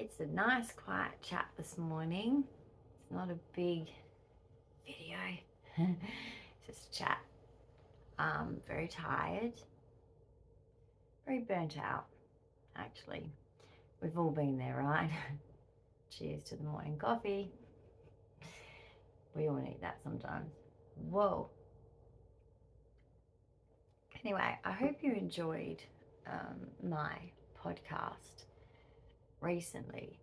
It's a nice quiet chat this morning. It's not a big video. It's just a chat. Very tired, very burnt out, actually. We've all been there, right? Cheers to the morning coffee. We all need that sometimes. Whoa. Anyway, I hope you enjoyed my podcast recently,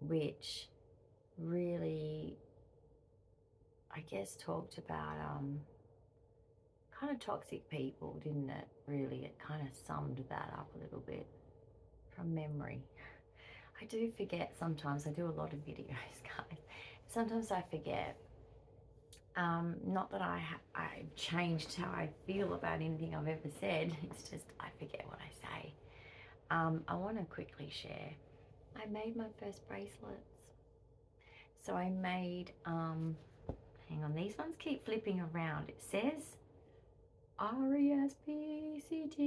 which really, I guess, talked about kind of toxic people, didn't it? Really, it kind of summed that up a little bit from memory. I do forget sometimes. I do a lot of videos, guys. Sometimes I forget. Not that I've changed how I feel about anything I've ever said. It's just I forget what I say. I want to quickly share. I made my first bracelets. So I made, hang on, these ones keep flipping around. It says RESPCT.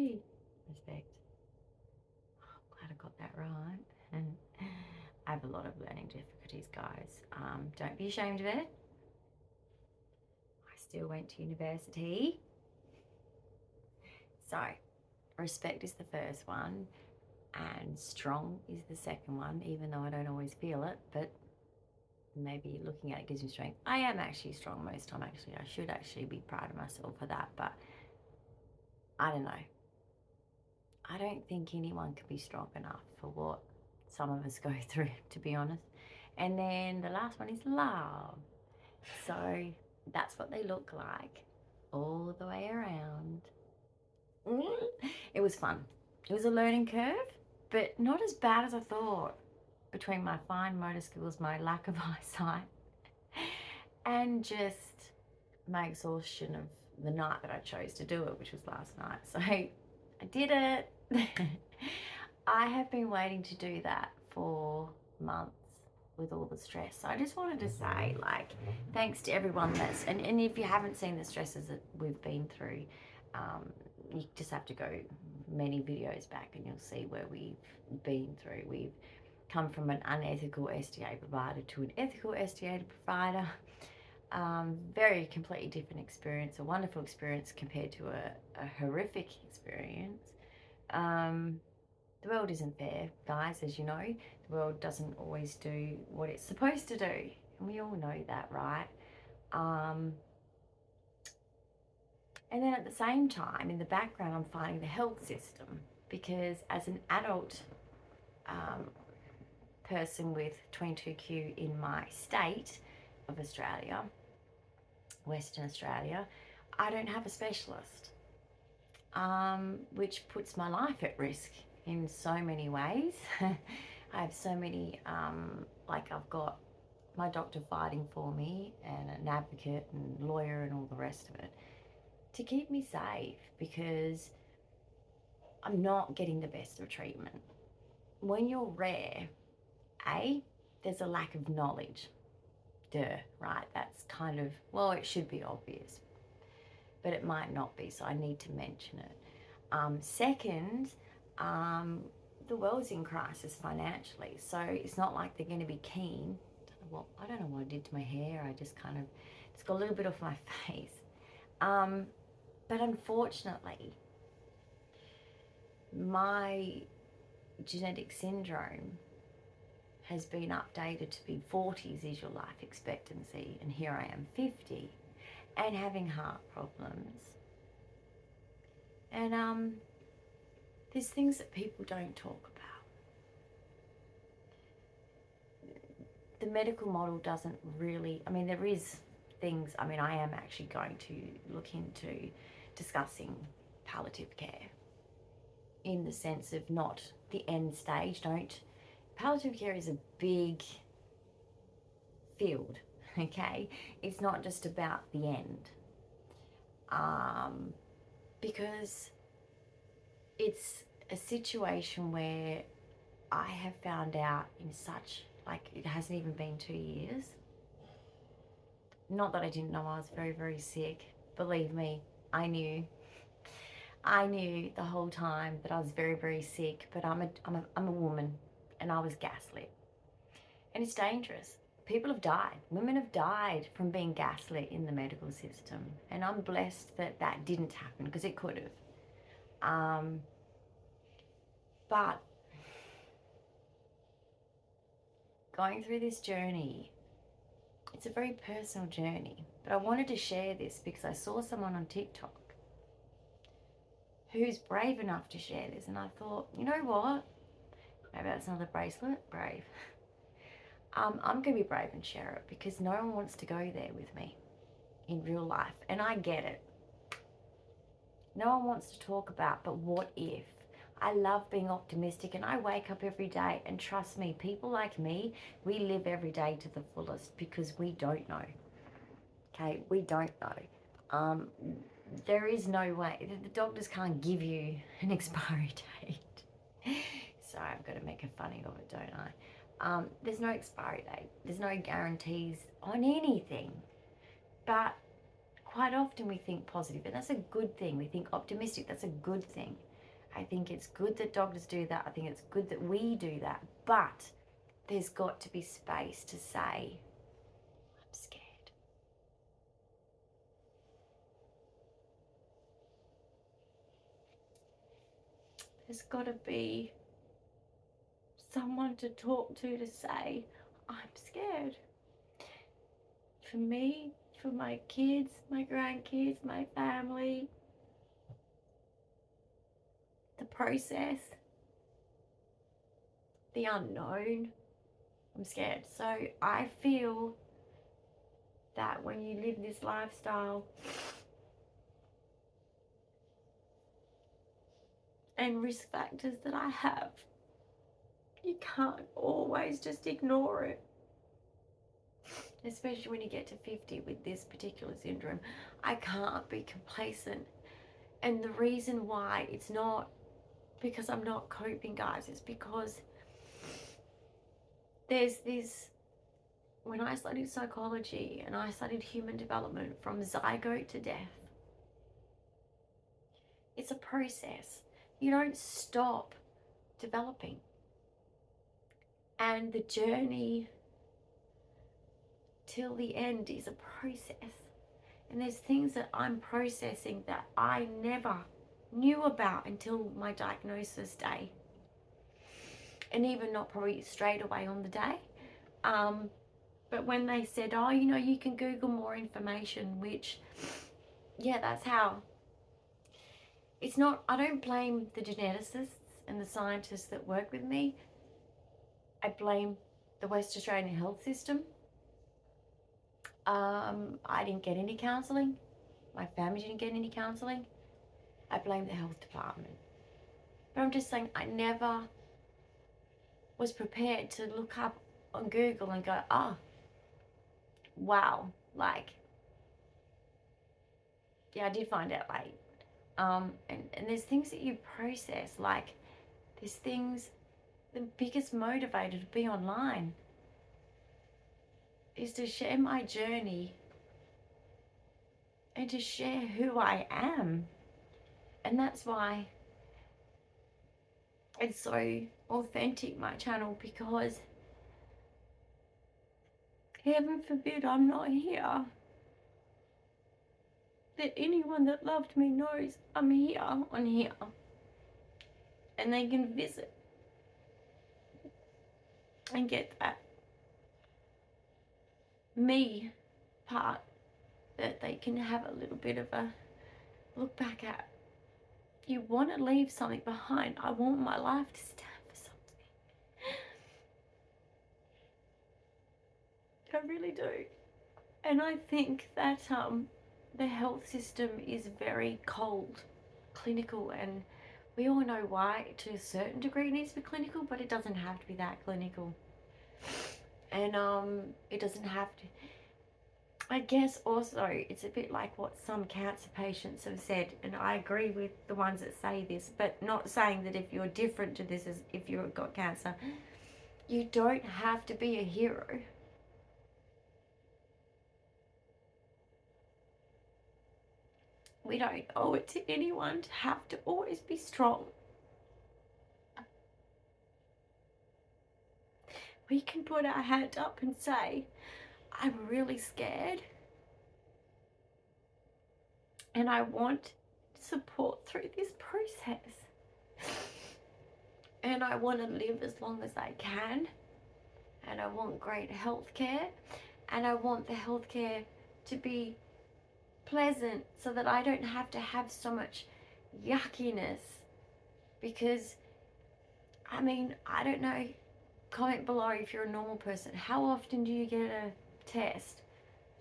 Respect. Oh, glad I got that right. I have a lot of learning difficulties, guys. Don't be ashamed of it. I still went to university. So, respect is the first one, and strong is the second one, even though I don't always feel it, but maybe looking at it gives me strength. I am actually strong most of the time, actually. I should actually be proud of myself for that, but I don't know. I don't think anyone can be strong enough for what some of us go through, to be honest. And then the last one is love. So that's what they look like all the way around. It was fun. It was a learning curve, but not as bad as I thought, between my fine motor skills, my lack of eyesight, and just my exhaustion of the night that I chose to do it, which was last night. So I did it. I have been waiting to do that for months with all the stress. So I just wanted to say, like, thanks to everyone that's, and if you haven't seen the stresses that we've been through, you just have to go many videos back and you'll see where we've been through. We've come from an unethical SDA provider to an ethical SDA provider. Very completely different experience, a wonderful experience compared to a horrific experience. The world isn't fair, guys, as you know. The world doesn't always do what it's supposed to do. And we all know that, right? And then at the same time, in the background, I'm fighting the health system, because as an adult person with 22Q in my state of Australia, Western Australia, I don't have a specialist, which puts my life at risk in so many ways. I have so many, like I've got my doctor fighting for me and an advocate and lawyer and all the rest of it to keep me safe, because I'm not getting the best of treatment. When you're rare, there's a lack of knowledge. Duh, right? That's kind of, well, it should be obvious, but it might not be, so I need to mention it. Second, the world's in crisis financially, so it's not like they're going to be keen. I don't know what I did to my hair. I just kind of, it's got a little bit off my face. But unfortunately, my genetic syndrome has been updated to be 40s is your life expectancy, and here I am 50 and having heart problems. And there's things that people don't talk about. The medical model doesn't really, I mean, there is things, I mean, I am actually going to look into discussing palliative care, in the sense of not the end stage. Palliative care is a big field, okay? It's not just about the end, because it's a situation where I have found out in such, like, it hasn't even been 2 years. Not that I didn't know I was very, very sick. Believe me, I knew. I knew the whole time that I was very, very sick, but I'm a woman and I was gaslit. And it's dangerous. People have died. Women have died from being gaslit in the medical system. And I'm blessed that that didn't happen because it could have. But going through this journey, it's a very personal journey. But I wanted to share this because I saw someone on TikTok who's brave enough to share this. And I thought, you know what? Maybe that's another bracelet. Brave. I'm going to be brave and share it because no one wants to go there with me in real life. And I get it. No one wants to talk about, but what if? I love being optimistic and I wake up every day, and trust me, people like me, we live every day to the fullest because we don't know. Okay, we don't know. There is no way. The doctors can't give you an expiry date. Sorry, I've got to make a funny of it, don't I? There's no expiry date. There's no guarantees on anything. But quite often we think positive, and that's a good thing. We think optimistic, that's a good thing. I think it's good that doctors do that. I think it's good that we do that. But there's got to be space to say, I'm scared. There's got to be someone to talk to say, I'm scared. For me, for my kids, my grandkids, my family, the process, the unknown. I'm scared. So I feel that when you live this lifestyle and risk factors that I have, you can't always just ignore it. Especially when you get to 50 with this particular syndrome. I can't be complacent. And the reason why, it's not because I'm not coping, guys. It's because there's this, when I studied psychology and I studied human development from zygote to death, it's a process. You don't stop developing. And the journey till the end is a process. And there's things that I'm processing that I never knew about until my diagnosis day. And even not probably straight away on the day. But when they said, oh, you know, you can Google more information, which, yeah, that's how. It's not, I don't blame the geneticists and the scientists that work with me. I blame the West Australian health system. I didn't get any counselling. My family didn't get any counselling. I blame the health department. But I'm just saying, I never was prepared to look up on Google and go, oh, wow, like, yeah, I did find out late. And there's things that you process, like, there's things, the biggest motivator to be online is to share my journey and to share who I am. And that's why it's so authentic, my channel, because heaven forbid I'm not here, that anyone that loved me knows I'm here on here, and they can visit and get that me part, that they can have a little bit of a look back at. You want to leave something behind. I want my life to stand for something. I really do. And I think that the health system is very cold, clinical, and we all know why. To a certain degree it needs to be clinical, but it doesn't have to be that clinical. And it doesn't have to. I guess also it's a bit like what some cancer patients have said, and I agree with the ones that say this, but not saying that if you're different to this as if you've got cancer, you don't have to be a hero. We don't owe it to anyone to have to always be strong. We can put our hand up and say, I'm really scared and I want support through this process. And I want to live as long as I can. And I want great health care. And I want the health care to be pleasant so that I don't have to have so much yuckiness. Because, I mean, I don't know. Comment below if you're a normal person. How often do you get a test?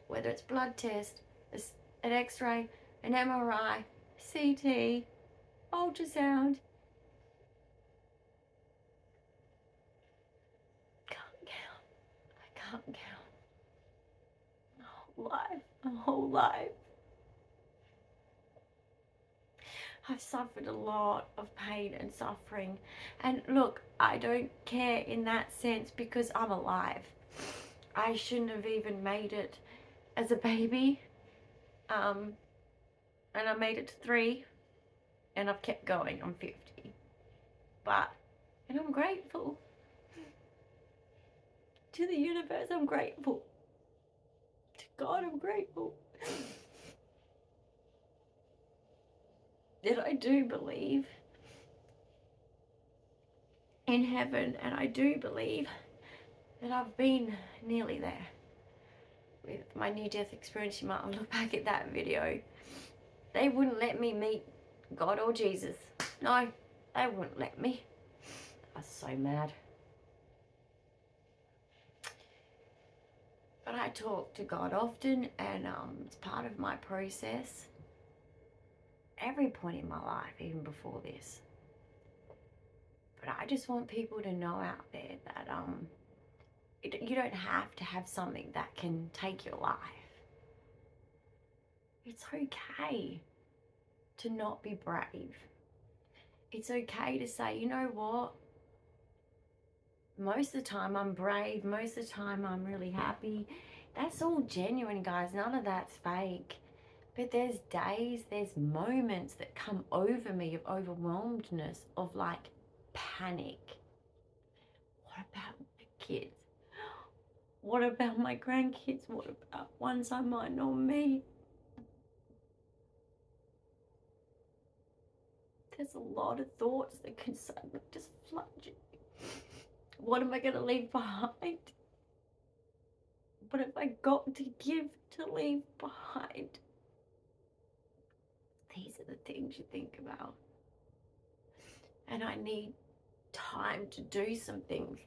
Whether it's blood test, an x-ray, an MRI, CT, ultrasound. Can't count. I can't count. A whole life. I've suffered a lot of pain and suffering. And look, I don't care in that sense because I'm alive. I shouldn't have even made it as a baby. And I made it to 3 and I've kept going. I'm 50. And I'm grateful. To the universe, I'm grateful. To God, I'm grateful. That I do believe in heaven, and I do believe that I've been nearly there. With my near-death experience, you might look back at that video. They wouldn't let me meet God or Jesus. No, they wouldn't let me. I was so mad. But I talk to God often, and it's part of my process. Every point in my life, even before this. But I just want people to know out there that you don't have to have something that can take your life. It's okay to not be brave. It's okay to say, you know what? Most of the time I'm brave. Most of the time I'm really happy. That's all genuine, guys. None of that's fake. But there's days, there's moments that come over me of overwhelmedness, of like panic. What about the kids? What about my grandkids? What about ones I might not meet? There's a lot of thoughts that can suddenly just flood you. What am I going to leave behind? What have I got to give to leave behind? These are the things you think about. And I need time to do some things,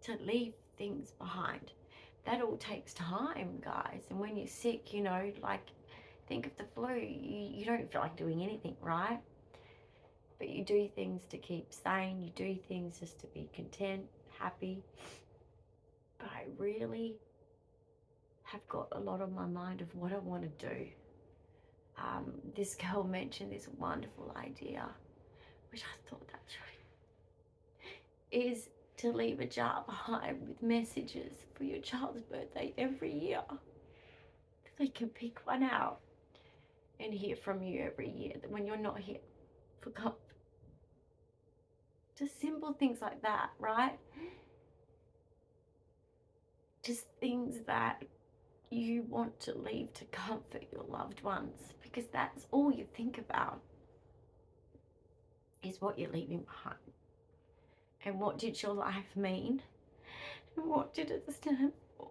to leave things behind. That all takes time, guys. And when you're sick, you know, like, think of the flu. You don't feel like doing anything, right? But you do things to keep sane. You do things just to be content, happy. But I really have got a lot on my mind of what I want to do. This girl mentioned this wonderful idea, which I thought that's right, is to leave a jar behind with messages for your child's birthday every year. They can pick one out and hear from you every year when you're not here for comfort. Just simple things like that, right? Just things that you want to leave to comfort your loved ones, because that's all you think about is what you're leaving behind. And what did your life mean? And what did it stand for?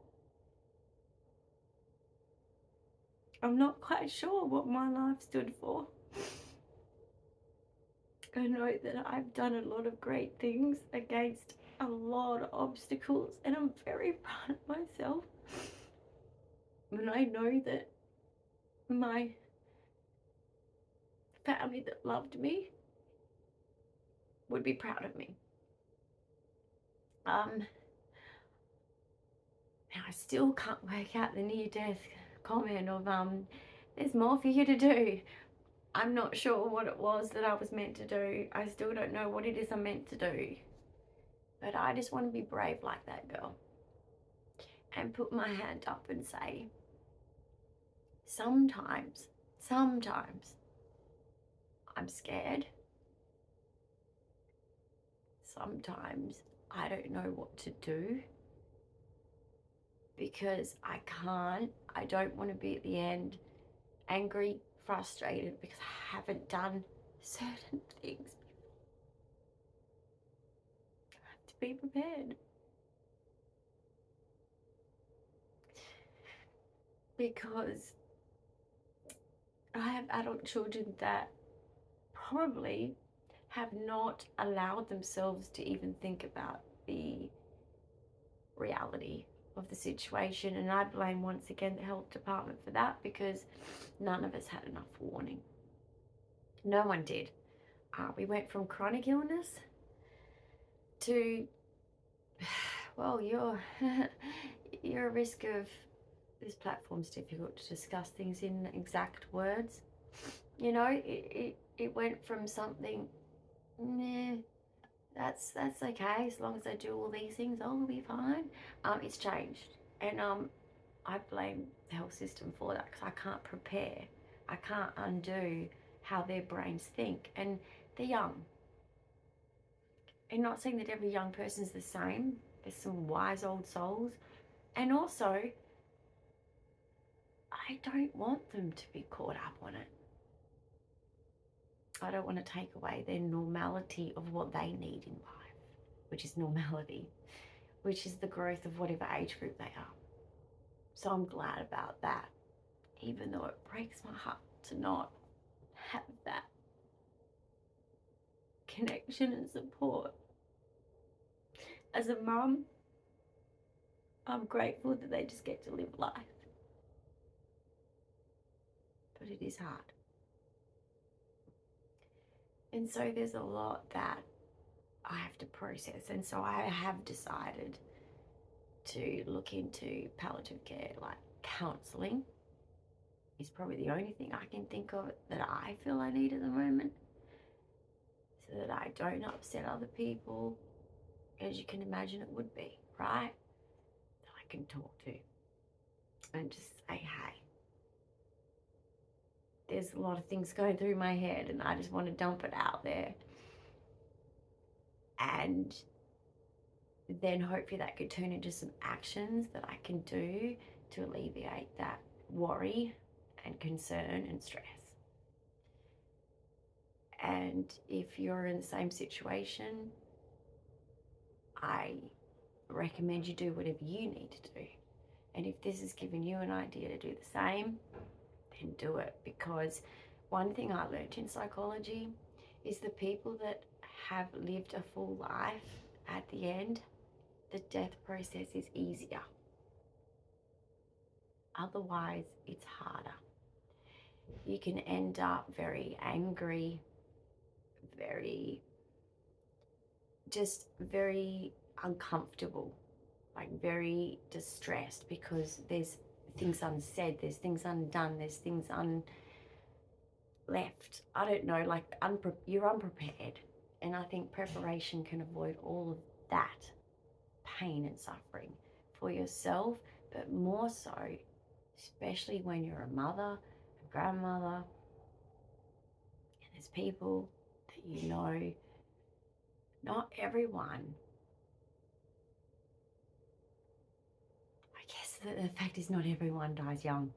I'm not quite sure what my life stood for. I know that I've done a lot of great things against a lot of obstacles, and I'm very proud of myself. And I know that my family that loved me would be proud of me. Now I still can't work out the near-death comment of there's more for you to do. I'm not sure what it was that I was meant to do. I still don't know what it is I'm meant to do. But I just want to be brave like that girl and put my hand up and say, sometimes I'm scared. Sometimes I don't know what to do because I don't want to be at the end angry, frustrated because I haven't done certain things. I have to be prepared. Because I have adult children that probably have not allowed themselves to even think about the reality of the situation, and I blame once again the health department for that, because none of us had enough warning. No one did. We went from chronic illness to, well, you're you're at risk of, this platform's difficult to discuss things in exact words. You know, it went from something, meh, that's okay, as long as I do all these things, I'll be fine. It's changed, and I blame the health system for that, because I can't prepare. I can't undo how their brains think, and they're young. And not saying that every young person's the same. There's some wise old souls, and also I don't want them to be caught up on it. I don't want to take away their normality of what they need in life, which is normality, which is the growth of whatever age group they are. So I'm glad about that, even though it breaks my heart to not have that connection and support. As a mum, I'm grateful that they just get to live life. But it is hard. And so there's a lot that I have to process. And so I have decided to look into palliative care, like counselling is probably the only thing I can think of that I feel I need at the moment, so that I don't upset other people, as you can imagine it would be, right? That I can talk to and just say, hey, there's a lot of things going through my head and I just want to dump it out there. And then hopefully that could turn into some actions that I can do to alleviate that worry and concern and stress. And if you're in the same situation, I recommend you do whatever you need to do. And if this has given you an idea to do the same, then do it. Because one thing I learned in psychology is the people that have lived a full life, at the end, the death process is easier. Otherwise, it's harder. You can end up very angry, very uncomfortable, like very distressed, because there's things unsaid, there's things undone, there's things left. I don't know, like you're unprepared. And I think preparation can avoid all of that pain and suffering for yourself, but more so, especially when you're a mother, a grandmother, and there's people that you know, not everyone. I guess the fact is, not everyone dies young.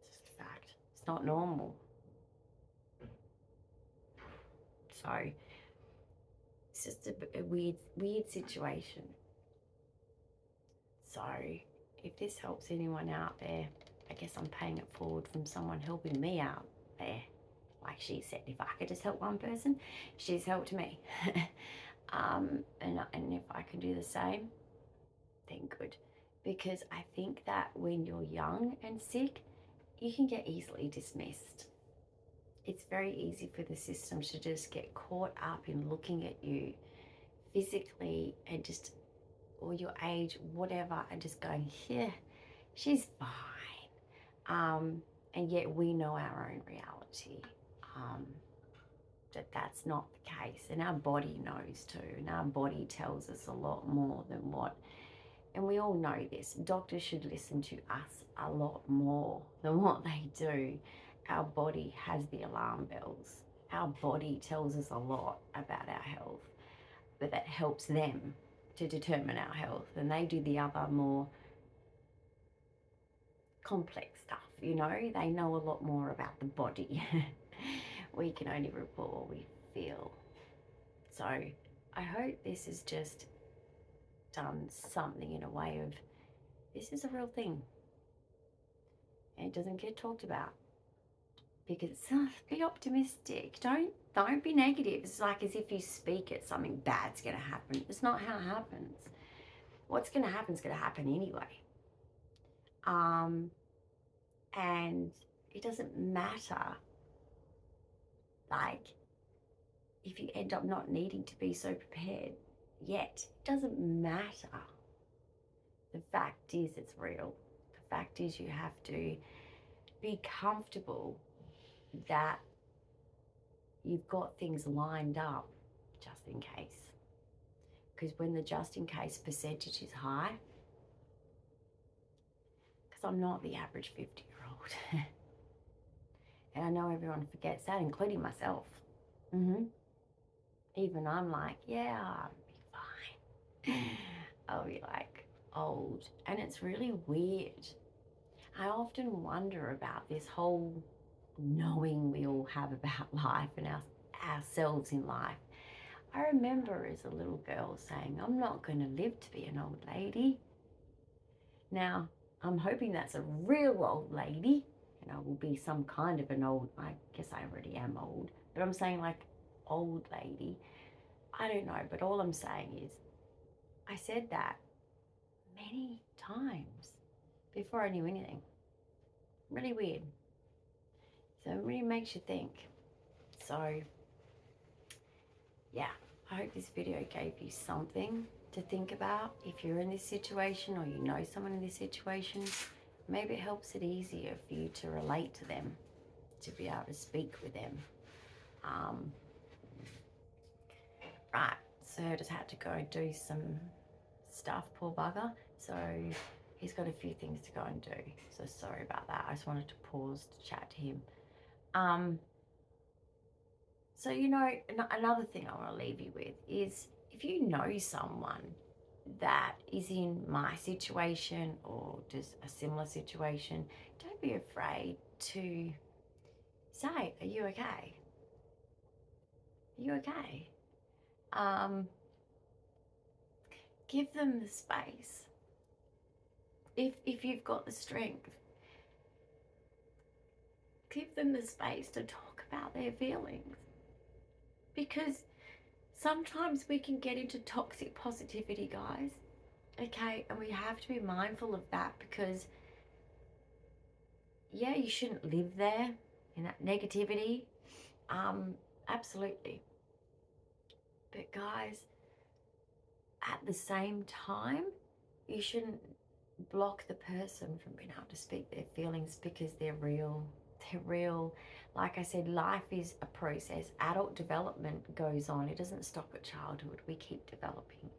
It's just a fact. It's not normal. So it's just a weird situation. So if this helps anyone out there, I guess I'm paying it forward from someone helping me out there. Like she said, if I could just help one person, she's helped me. And if I can do the same, then good. Because I think that when you're young and sick, you can get easily dismissed. It's very easy for the system to just get caught up in looking at you physically and just, or your age, whatever, and just going, yeah, she's fine. And yet we know our own reality, that's not the case. And our body knows too. And our body tells us a lot more than what, and we all know this. Doctors should listen to us a lot more than what they do. our body has the alarm bells. Our body tells us a lot about our health, but that helps them to determine our health. And they do the other more complex stuff, you know? They know a lot more about the body. We can only report what we feel. So I hope this has just done something in a way of, this is a real thing. And it doesn't get talked about. Because be optimistic. Don't be negative. It's like as if you speak it, something bad's going to happen. It's not how it happens. What's going to happen is going to happen anyway. And it doesn't matter, like, if you end up not needing to be so prepared yet. It doesn't matter. The fact is it's real. The fact is you have to be comfortable that you've got things lined up just in case. Because when the just in case percentage is high, because I'm not the average 50-year-old. And I know everyone forgets that, including myself. Even I'm like, yeah, I'll be fine. I'll be like old. And it's really weird. I often wonder about this whole knowing we all have about life and ourselves in life. I remember as a little girl saying, I'm not going to live to be an old lady. Now, I'm hoping that's a real old lady, and I will be some kind of an old, I guess I already am old, but I'm saying like old lady. I don't know, but all I'm saying is I said that many times before I knew anything. Really weird. So it really makes you think. So yeah, I hope this video gave you something to think about. If you're in this situation or you know someone in this situation, maybe it helps it easier for you to relate to them, to be able to speak with them. Right, so I just had to go and do some stuff, poor bugger. So he's got a few things to go and do. So sorry about that. I just wanted to pause to chat to him. So, you know, another thing I want to leave you with is if you know someone that is in my situation or just a similar situation, don't be afraid to say, are you okay? Are you okay? Give them the space. If you've got the strength, give them the space to talk about their feelings. Because sometimes we can get into toxic positivity, guys. Okay, and we have to be mindful of that because, yeah, you shouldn't live there in that negativity. Absolutely. But guys, at the same time, you shouldn't block the person from being able to speak their feelings because they're real. They're real. Like I said, life is a process. Adult development goes on. It doesn't stop at childhood. We keep developing.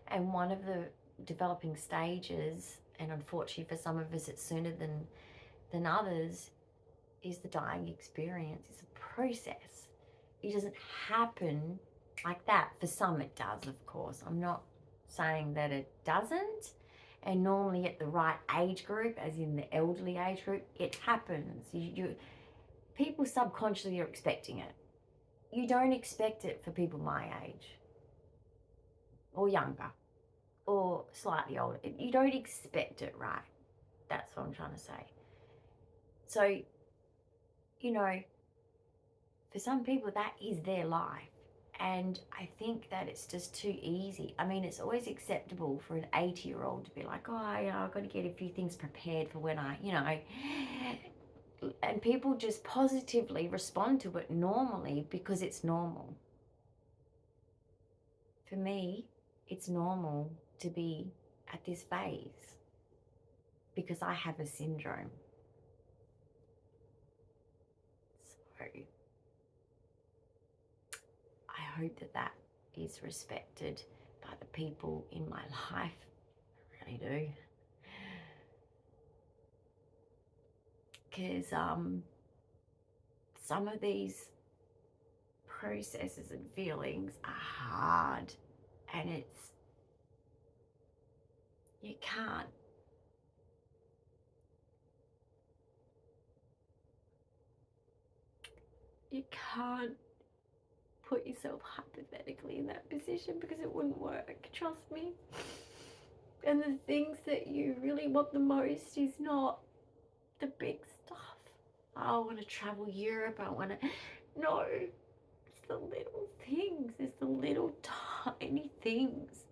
And one of the developing stages, and unfortunately for some of us it's sooner than others, is the dying experience. It's a process. It doesn't happen like that. For some it does, of course. I'm not saying that it doesn't. And normally at the right age group, as in the elderly age group, it happens. People subconsciously are expecting it. You don't expect it for people my age or younger or slightly older. You don't expect it, right? That's what I'm trying to say. So, you know, for some people that is their life. And I think that it's just too easy. I mean, it's always acceptable for an 80-year-old to be like, oh, I've got to get a few things prepared for when I, and people just positively respond to it normally because it's normal. For me, it's normal to be at this phase because I have a syndrome. So I hope that is respected by the people in my life. I really do. Because some of these processes and feelings are hard, and you can't put yourself hypothetically in that position, because it wouldn't work, trust me. And the things that you really want the most is not the big stuff. I want to travel Europe, I want to, no, it's the little things, it's the little tiny things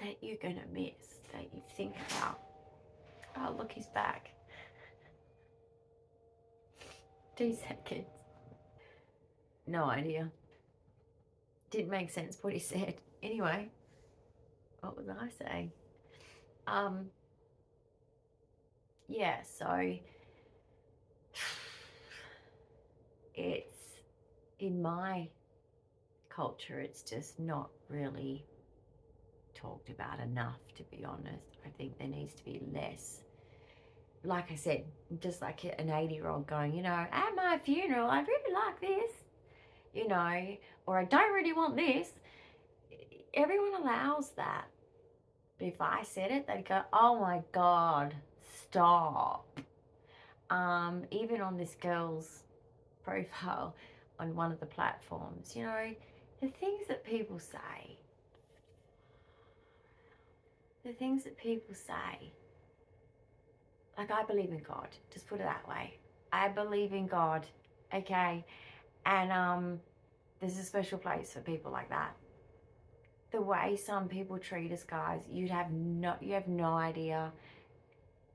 that you're going to miss, that you think about. Oh, look, he's back. 2 seconds. No idea. Didn't make sense what he said. Anyway, what was I saying? Yeah, so it's, in my culture, it's just not really talked about enough, to be honest. I think there needs to be less. Like I said, just like an 80-year-old going, you know, at my funeral, I'd really like this, you know, or I don't really want this. Everyone allows that. If I said it, they'd go, oh my God, stop. Even on this girl's profile on one of the platforms, you know, the things that people say, like, I believe in God, just put it that way. I believe in God, okay? And there's a special place for people like that. The way some people treat us, guys, you have no idea.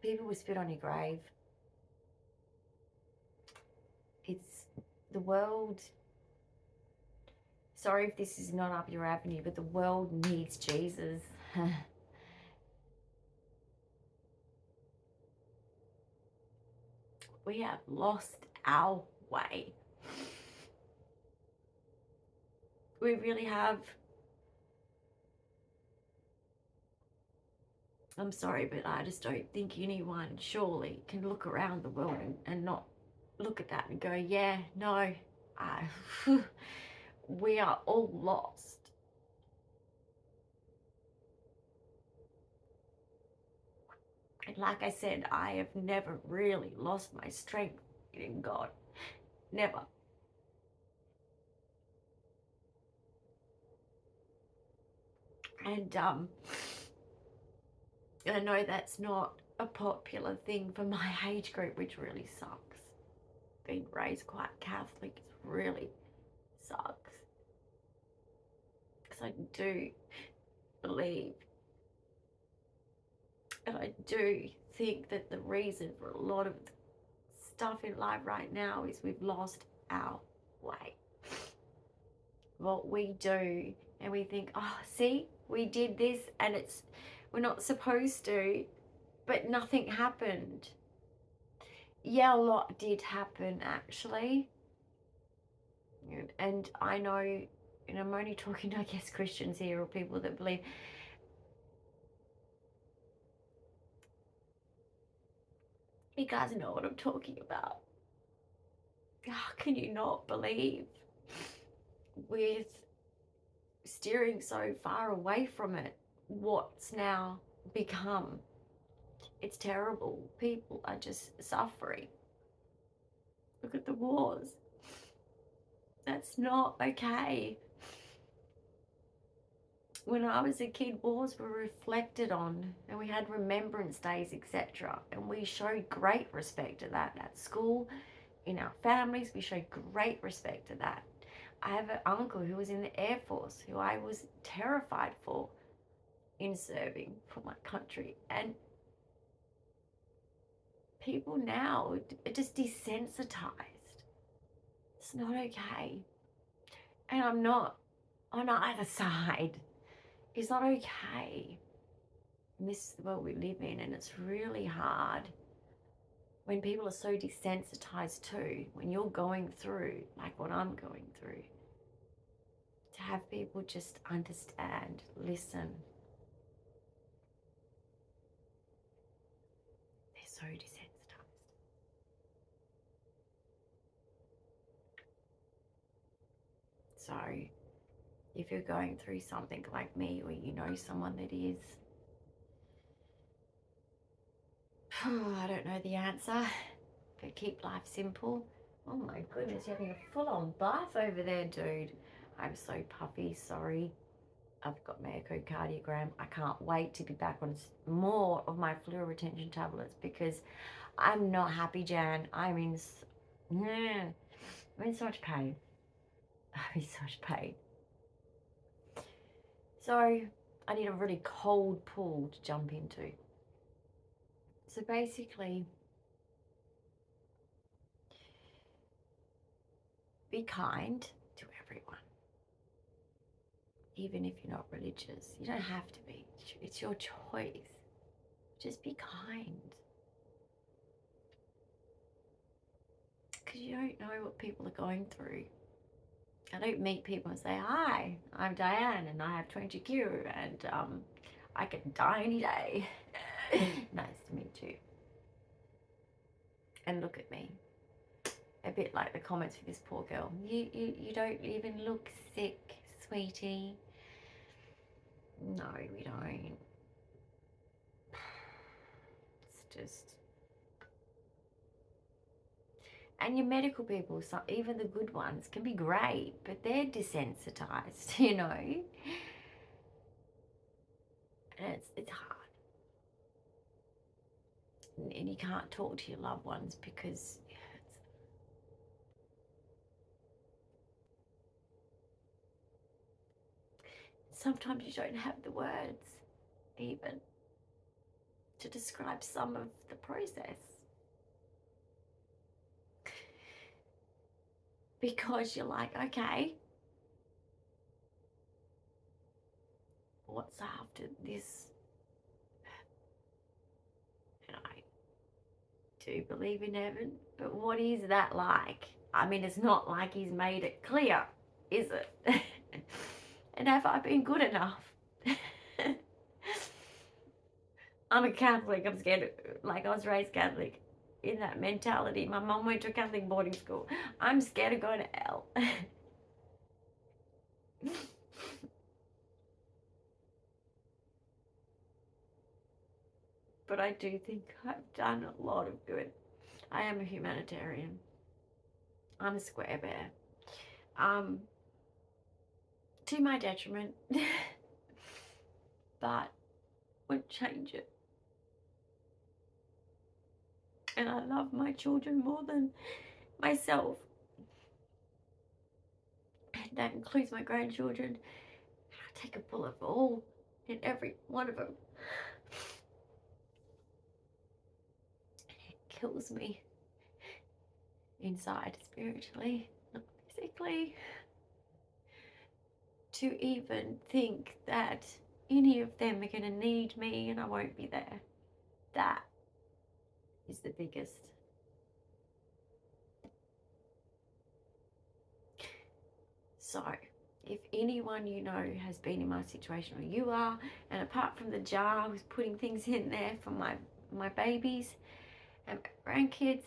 People will spit on your grave. It's the world. Sorry if this is not up your avenue, but the world needs Jesus. We have lost our way. We really have. I'm sorry, but I just don't think anyone surely can look around the world and not look at that and go, yeah, no, we are all lost. And like I said, I have never really lost my strength in God. Never. And I know that's not a popular thing for my age group, which really sucks. Being raised quite Catholic really sucks. Because I do believe, and I do think that the reason for a lot of stuff in life right now is we've lost our way. What we do, and we think, oh, see, we did this and we're not supposed to, but nothing happened. Yeah, a lot did happen, actually. And I know, and I'm only talking to, I guess, Christians here, or people that believe. You guys know what I'm talking about. How can you not believe, with steering so far away from it, what's now become? It's terrible. People are just suffering. Look at the wars. That's not okay. When I was a kid, wars were reflected on, and we had remembrance days, etc. And we showed great respect to that at school, in our families. We showed great respect to that. I have an uncle who was in the Air Force, who I was terrified for in serving for my country. And people now are just desensitized. It's not okay. And I'm not on either side. It's not okay. And this is the world we live in, and it's really hard when people are so desensitized too, when you're going through, like what I'm going through, to have people just understand, listen. They're so desensitized. So if you're going through something like me, or you know someone that is, I don't know the answer, but keep life simple. Oh my goodness, you're having a full-on bath over there, dude. I'm so puffy, sorry. I've got my echocardiogram. I can't wait to be back on more of my fluid retention tablets because I'm not happy, Jan. I'm in so much pain. I'm in so much pain. So I need a really cold pool to jump into. So basically, be kind to everyone. Even if you're not religious, you don't have to be. It's your choice. Just be kind. Because you don't know what people are going through. I don't meet people and say, hi, I'm Dyan and I have 20Q and I can die any day. Nice to meet you. And look at me. A bit like the comments for this poor girl. You don't even look sick, sweetie. No, we don't. It's just... And your medical people, even the good ones, can be great, but they're desensitized, you know. And it's hard. And you can't talk to your loved ones because sometimes you don't have the words even to describe some of the process. Because you're like, okay, what's after this? And I do believe in heaven, but what is that like? I mean, it's not like he's made it clear, is it? And have I been good enough? I'm a Catholic, I'm scared, like I was raised Catholic. In that mentality, my mum went to a Catholic boarding school. I'm scared of going to hell. But I do think I've done a lot of good. I am a humanitarian. I'm a square bear. To my detriment. But would change it. And I love my children more than myself. And that includes my grandchildren. I take a bullet for all and every one of them. It kills me inside, spiritually, not physically, to even think that any of them are going to need me and I won't be there. That is the biggest. So if anyone you know has been in my situation, or you are, and apart from the jar who's putting things in there for my babies and my grandkids,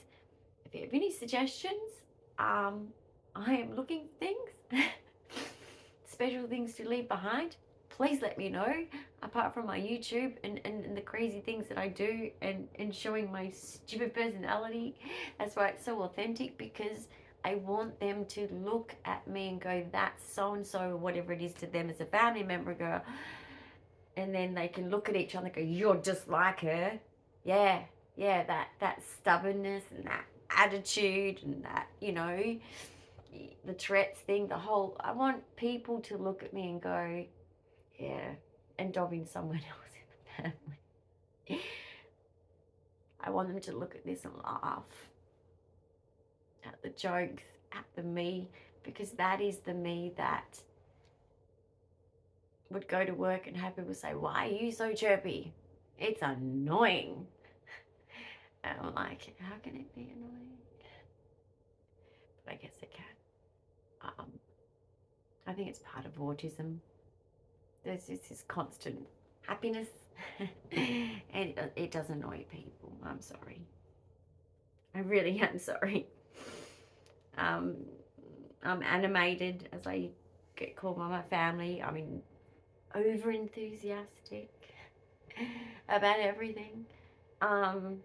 if you have any suggestions, I am looking for things, special things to leave behind. Please let me know, apart from my YouTube and the crazy things that I do and showing my stupid personality. That's why it's so authentic, because I want them to look at me and go, that's so-and-so, whatever it is to them as a family member, go, and then they can look at each other and go, you're just like her. Yeah, that stubbornness and that attitude and that, you know, the Tourette's thing, the whole, I want people to look at me and go, yeah, and Dobby's someone else in the family. I want them to look at this and laugh at the jokes, at the me, because that is the me that would go to work and have people say, why are you so chirpy? It's annoying. And I'm like, how can it be annoying? But I guess it can. I think it's part of autism. There's just this constant happiness and it does annoy people. I'm sorry. I really am sorry. I'm animated, as I get called by my family. I mean, over enthusiastic about everything. But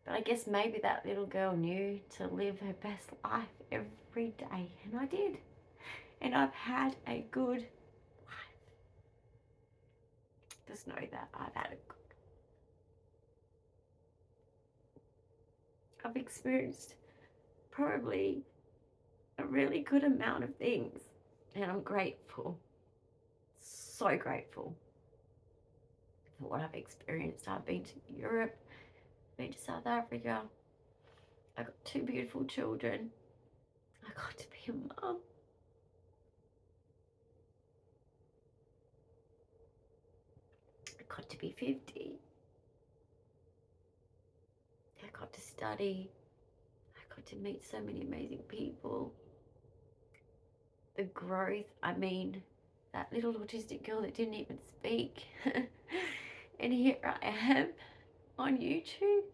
I guess maybe that little girl knew to live her best life every day, and I did. And I've had a good life. Just know that I've experienced probably a really good amount of things, and I'm grateful, so grateful for what I've experienced. I've been to Europe, been to South Africa. I got 2 beautiful children. I got to be a mum. I got to be 50. I got to study. I got to meet so many amazing people. The growth, I mean, that little autistic girl that didn't even speak. And here I am on YouTube.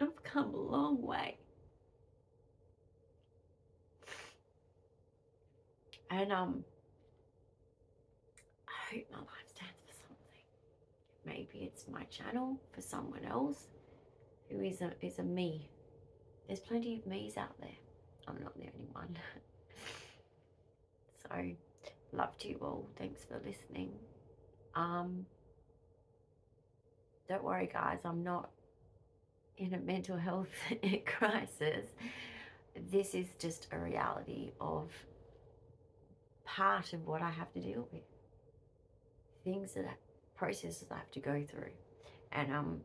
I've come a long way. And I hope my life stands for something. Maybe it's my channel for someone else who is a me. There's plenty of me's out there. I'm not the only one. So, love to you all. Thanks for listening. Don't worry, guys. I'm not in a mental health crisis. This is just a reality of part of what I have to deal with. Things that processes I have to go through. And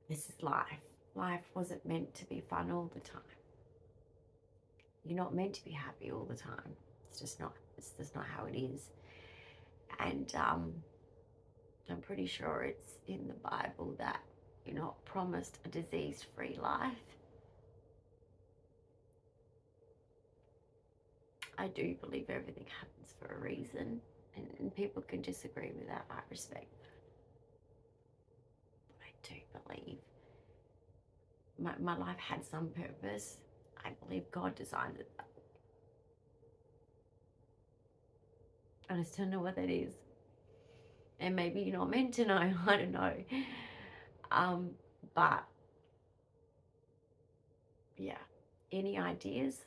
this is life. Life wasn't meant to be fun all the time. You're not meant to be happy all the time. It's just not how it is. And I'm pretty sure it's in the Bible that you're not promised a disease-free life. I do believe everything happens for a reason, and people can disagree with that. I respect that. But I do believe my life had some purpose. I believe God designed it. I just don't know what that is. And maybe you're not meant to know. I don't know. But yeah, any ideas?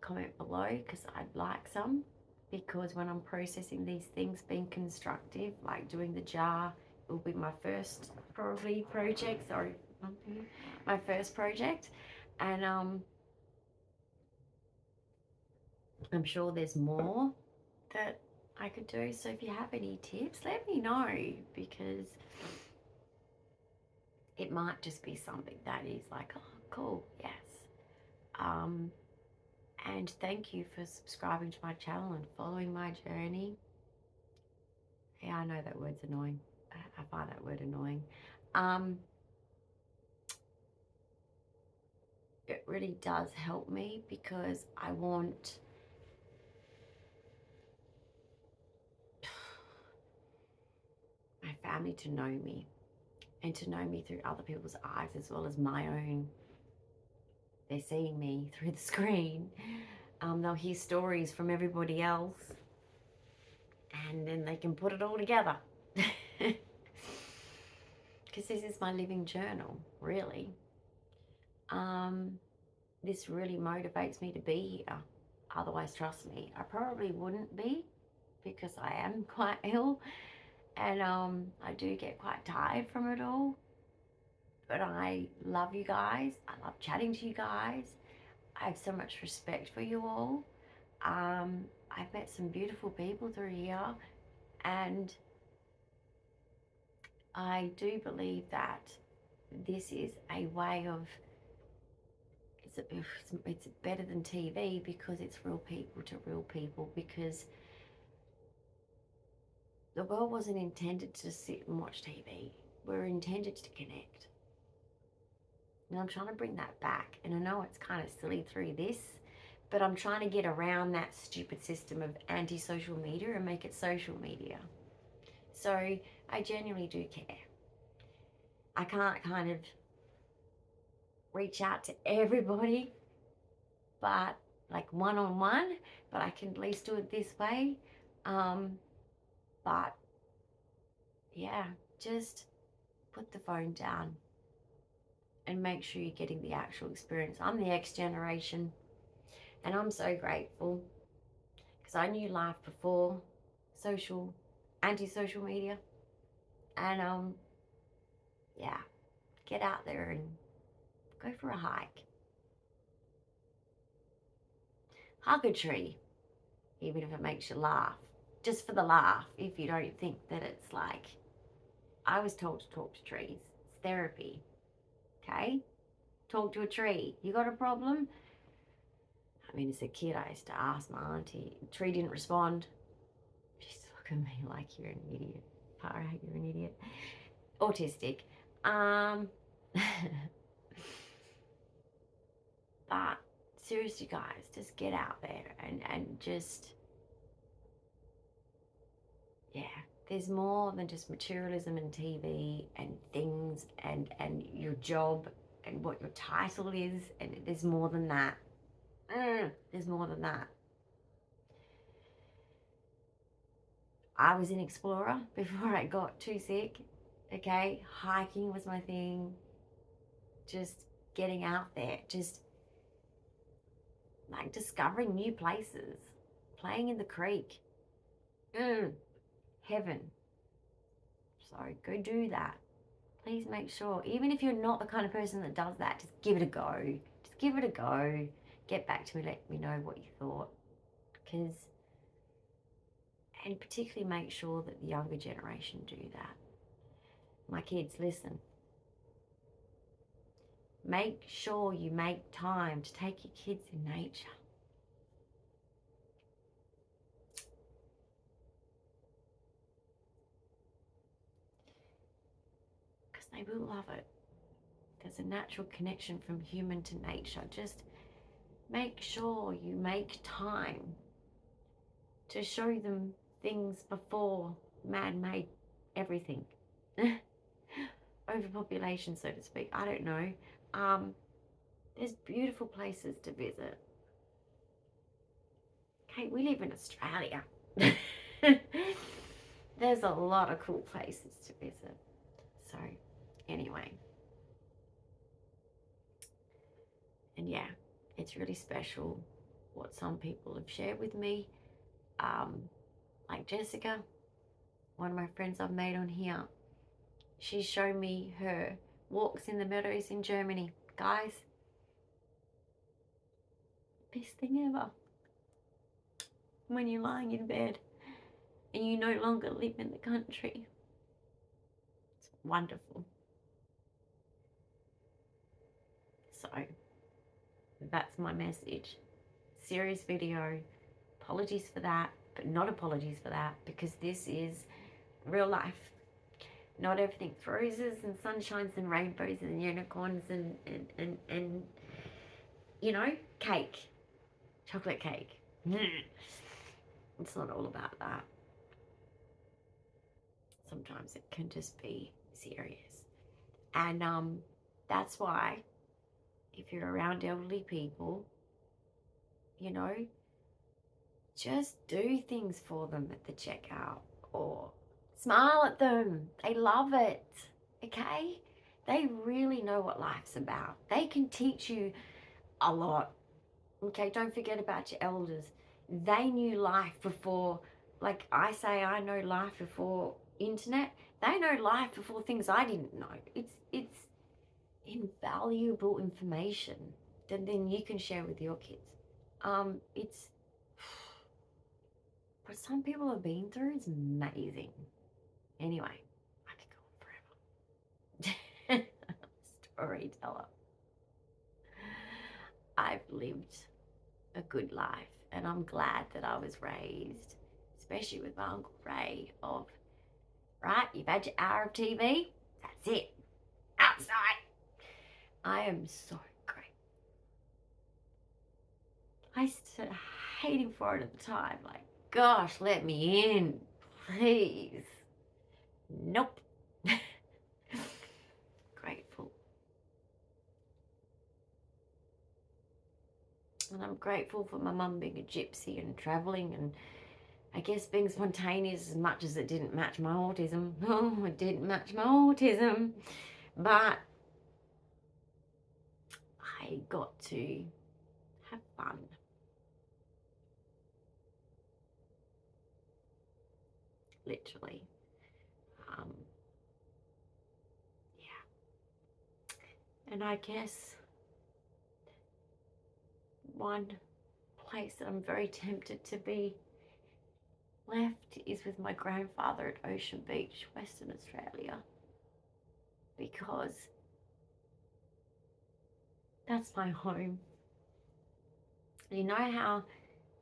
Comment below, because I'd like some. Because when I'm processing these things, being constructive, like doing the jar, will be my first probably project. Sorry, my first project, and I'm sure there's more that I could do. So if you have any tips, let me know, because it might just be something that is like, oh, cool, yes. And thank you for subscribing to my channel and following my journey. Yeah, I know that word's annoying. I find that word annoying. It really does help me, because I want my family to know me, and to know me through other people's eyes as well as my own. They're seeing me through the screen. They'll hear stories from everybody else, and then they can put it all together. Because this is my living journal, really. This really motivates me to be here. Otherwise, trust me, I probably wouldn't be, because I am quite ill, and I do get quite tired from it all. But I love you guys. I love chatting to you guys. I have so much respect for you all. I've met some beautiful people through here, and I do believe that this is a way of, it's better than TV, because it's real people to real people, because the world wasn't intended to sit and watch TV. We're intended to connect. And I'm trying to bring that back. And I know it's kind of silly through this, but I'm trying to get around that stupid system of anti-social media and make it social media. So I genuinely do care. I can't kind of reach out to everybody, but like one-on-one, but I can at least do it this way. But yeah, just put the phone down and make sure you're getting the actual experience. I'm the X generation, and I'm so grateful because I knew life before social, anti-social media, and yeah, get out there and go for a hike. Hug a tree, even if it makes you laugh, just for the laugh. If you don't think that it's like, I was told to talk to trees. It's therapy. Okay, talk to a tree. You got a problem? I mean, as a kid, I used to ask my auntie. The tree didn't respond. She used to look at me like, you're an idiot. Para, you're an idiot. Autistic. But seriously, guys, just get out there and just, yeah. There's more than just materialism and TV and things and your job and what your title is. And there's more than that. There's more than that. I was an explorer before I got too sick. Okay, hiking was my thing. Just getting out there, just like discovering new places, playing in the creek. Heaven. So go do that. Please make sure, even if you're not the kind of person that does that, just give it a go. Just give it a go. Get back to me, let me know what you thought. And particularly make sure that the younger generation do that. My kids, listen. Make sure you make time to take your kids in nature. Because they will love it. There's a natural connection from human to nature. Just make sure you make time to show them things before man made everything. Overpopulation, so to speak. I don't know. There's beautiful places to visit. Okay, we live in Australia. There's a lot of cool places to visit. So, anyway. And yeah, it's really special what some people have shared with me. Like Jessica, one of my friends I've made on here, she's shown me her walks in the meadows in Germany. Guys, best thing ever. When you're lying in bed and you no longer live in the country. It's wonderful. So, that's my message. Serious video. Apologies for that, but not apologies for that, because this is real life. Not everything's roses and sunshines and rainbows and unicorns and you know, cake. Chocolate cake. It's not all about that. Sometimes it can just be serious. And that's why if you're around elderly people, you know, just do things for them at the checkout or smile at them. They love it, okay? They really know what life's about. They can teach you a lot, okay? Don't forget about your elders. They knew life before, like I say, I know life before internet. They know life before things I didn't know. It's invaluable information that then you can share with your kids. It's what some people have been through is amazing. Anyway, I could go on forever. Storyteller. I've lived a good life, and I'm glad that I was raised, especially with my Uncle Ray, of, right, you've had your hour of TV, that's it, outside. I am so grateful. I used to hate him for it at the time, like, gosh, let me in, please. Nope. Grateful. I'm grateful for my mum being a gypsy and travelling, and I guess being spontaneous as much as it didn't match my autism. Oh, it didn't match my autism. But I got to have fun. Literally. Yeah. And I guess one place that I'm very tempted to be left is with my grandfather at Ocean Beach, Western Australia, because that's my home. You know how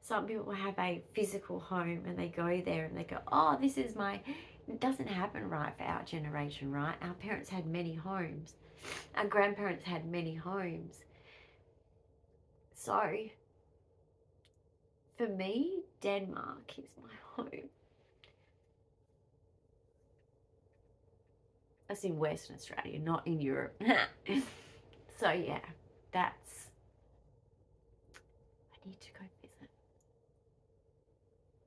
some people have a physical home and they go there and they go, oh, this is my... It doesn't happen right for our generation, right? Our parents had many homes. Our grandparents had many homes. So, for me, Denmark is my home. That's in Western Australia, not in Europe. So, yeah, that's... I need to go visit.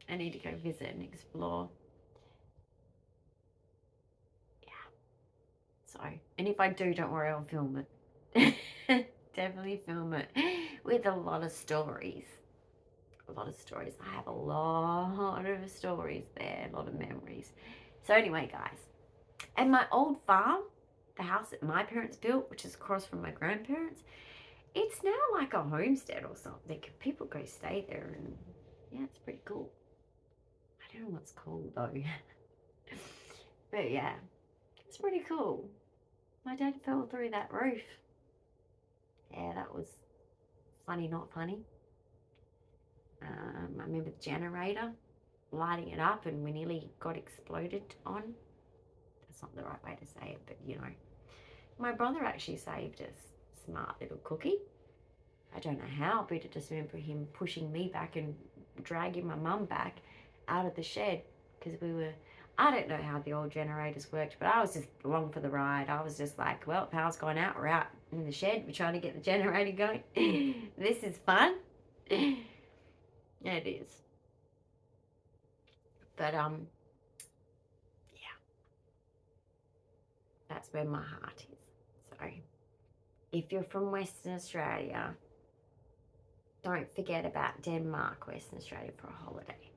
I need to go visit and explore. Yeah. So, and if I do, don't worry, I'll film it. Definitely film it with a lot of stories. A lot of stories. I have a lot of stories there, a lot of memories. So anyway, guys, and my old farm, the house that my parents built, which is across from my grandparents, it's now like a homestead or something. People go stay there, and yeah, it's pretty cool. I don't know what's called though. But yeah, it's pretty cool. My dad fell through that roof. Yeah, that was funny, not funny. I remember the generator, lighting it up, and we nearly got exploded on. That's not the right way to say it, but you know. My brother actually saved us. Smart little cookie. I don't know how, but I just remember him pushing me back and dragging my mum back out of the shed, because we were... I don't know how the old generators worked, but I was just along for the ride. I was just like, well, power's gone out. We're out in the shed. We're trying to get the generator going. This is fun. It is. But, yeah. That's where my heart is. So, if you're from Western Australia, don't forget about Denmark, Western Australia for a holiday.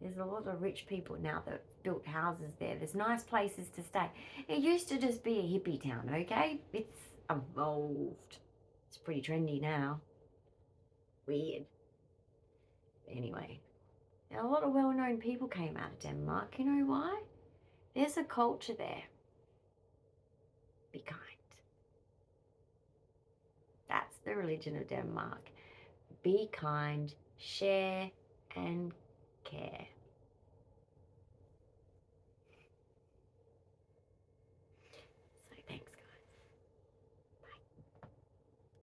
There's a lot of rich people now that built houses there. There's nice places to stay. It used to just be a hippie town, okay? It's evolved. It's pretty trendy now. Weird. Anyway, a lot of well-known people came out of Denmark. You know why? There's a culture there. Be kind. That's the religion of Denmark. Be kind, share, and care.